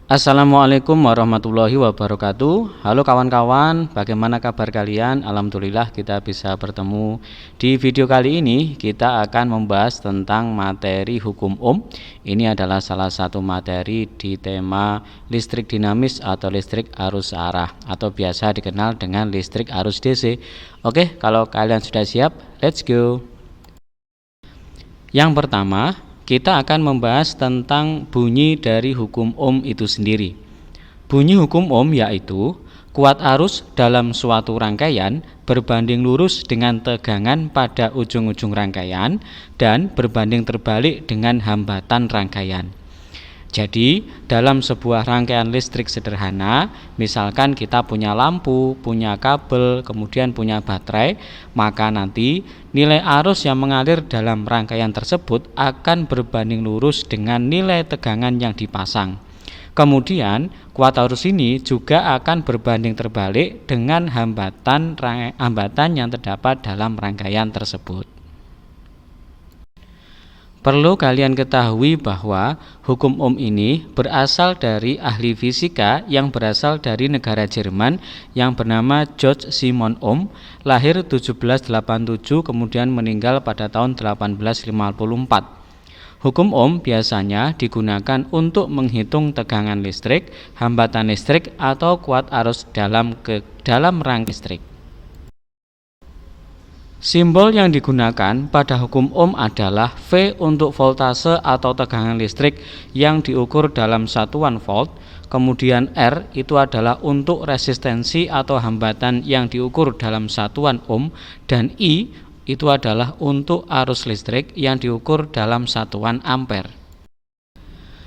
Assalamualaikum warahmatullahi wabarakatuh. Halo kawan-kawan, bagaimana kabar kalian? Alhamdulillah kita bisa bertemu. Di video kali ini kita akan membahas tentang materi hukum Ohm. Ini adalah salah satu materi di tema listrik dinamis atau listrik arus arah, atau biasa dikenal dengan listrik arus DC. Oke, kalau kalian sudah siap, let's go. Yang pertama, kita akan membahas tentang bunyi dari hukum Ohm itu sendiri. Bunyi hukum Ohm yaitu kuat arus dalam suatu rangkaian berbanding lurus dengan tegangan pada ujung-ujung rangkaian dan berbanding terbalik dengan hambatan rangkaian. Jadi, dalam sebuah rangkaian listrik sederhana, misalkan kita punya lampu, punya kabel, kemudian punya baterai, maka nanti nilai arus yang mengalir dalam rangkaian tersebut akan berbanding lurus dengan nilai tegangan yang dipasang. Kemudian, kuat arus ini juga akan berbanding terbalik dengan hambatan yang terdapat dalam rangkaian tersebut. Perlu kalian ketahui bahwa hukum Ohm ini berasal dari ahli fisika yang berasal dari negara Jerman yang bernama Georg Simon Ohm, lahir 1787 kemudian meninggal pada tahun 1854. Hukum Ohm biasanya digunakan untuk menghitung tegangan listrik, hambatan listrik, atau kuat arus dalam rangkaian listrik. Simbol yang digunakan pada hukum Ohm adalah V untuk voltase atau tegangan listrik yang diukur dalam satuan volt, kemudian R itu adalah untuk resistensi atau hambatan yang diukur dalam satuan ohm, dan I itu adalah untuk arus listrik yang diukur dalam satuan ampere.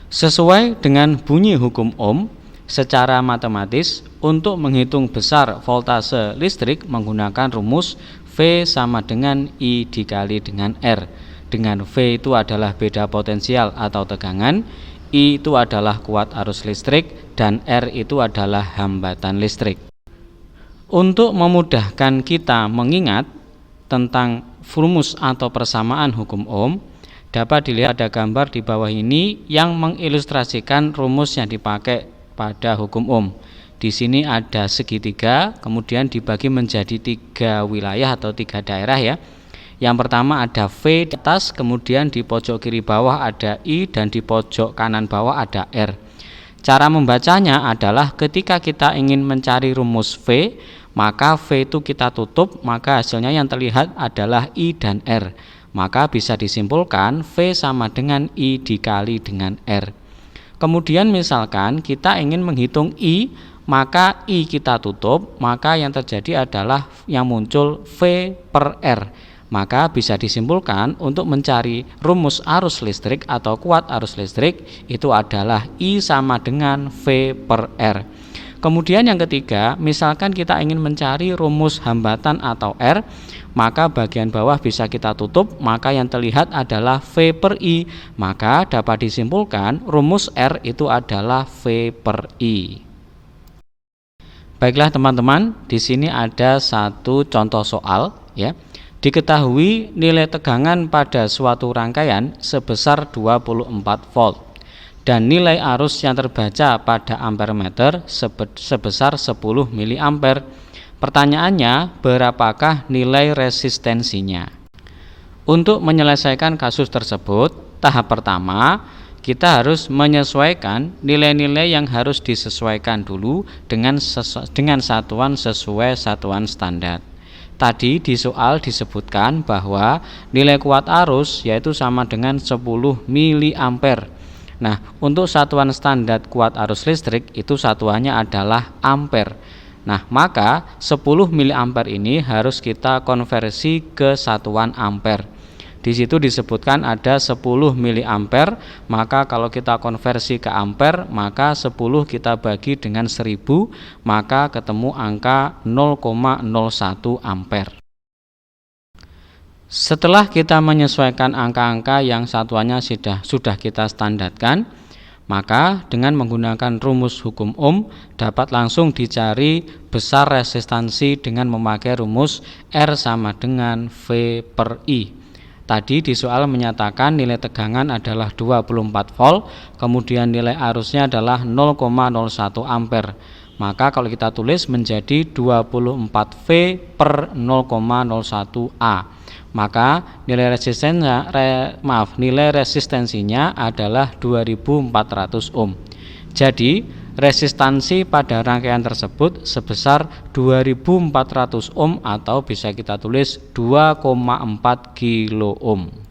Sesuai dengan bunyi hukum Ohm, secara matematis untuk menghitung besar voltase listrik menggunakan rumus V sama dengan I dikali dengan R. Dengan V itu adalah beda potensial atau tegangan, I itu adalah kuat arus listrik, dan R itu adalah hambatan listrik. Untuk memudahkan kita mengingat tentang rumus atau persamaan hukum Ohm, dapat dilihat ada gambar di bawah ini yang mengilustrasikan rumus yang dipakai pada hukum Ohm. Di sini ada segitiga, kemudian dibagi menjadi 3 wilayah atau 3 daerah ya. Yang pertama ada V di atas, kemudian di pojok kiri bawah ada I, dan di pojok kanan bawah ada R. Cara membacanya adalah ketika kita ingin mencari rumus V, maka V itu kita tutup, maka hasilnya yang terlihat adalah I dan R. Maka bisa disimpulkan V sama dengan I dikali dengan R. Kemudian misalkan kita ingin menghitung I, maka I kita tutup, maka yang terjadi adalah yang muncul V per R. Maka bisa disimpulkan untuk mencari rumus arus listrik atau kuat arus listrik itu adalah I sama dengan V per R. Kemudian yang ketiga, misalkan kita ingin mencari rumus hambatan atau R, maka bagian bawah bisa kita tutup, maka yang terlihat adalah V per I. Maka dapat disimpulkan rumus R itu adalah V per I. Baiklah teman-teman, di sini ada satu contoh soal ya. Diketahui nilai tegangan pada suatu rangkaian sebesar 24 volt dan nilai arus yang terbaca pada ampermeter sebesar 10 mA. Pertanyaannya, berapakah nilai resistensinya? Untuk menyelesaikan kasus tersebut, tahap pertama kita harus menyesuaikan nilai-nilai yang harus disesuaikan dulu dengan satuan sesuai satuan standar. Tadi di soal disebutkan bahwa nilai kuat arus yaitu sama dengan 10 mA. Nah, untuk satuan standar kuat arus listrik itu satuannya adalah ampere. Nah, maka 10 mA ini harus kita konversi ke satuan ampere. Di situ disebutkan ada 10 mA, maka kalau kita konversi ke ampere, maka 10 kita bagi dengan 1000, maka ketemu angka 0,01 ampere. Setelah kita menyesuaikan angka-angka yang satuannya sudah kita standarkan, maka dengan menggunakan rumus hukum Ohm dapat langsung dicari besar resistansi dengan memakai rumus R sama dengan V per I. Tadi di soal menyatakan nilai tegangan adalah 24 volt, kemudian nilai arusnya adalah 0,01 ampere. Maka kalau kita tulis menjadi 24V per 0,01 A. Maka nilai resistensinya adalah 2400 ohm. Jadi resistansi pada rangkaian tersebut sebesar 2400 ohm atau bisa kita tulis 2,4 kilo ohm.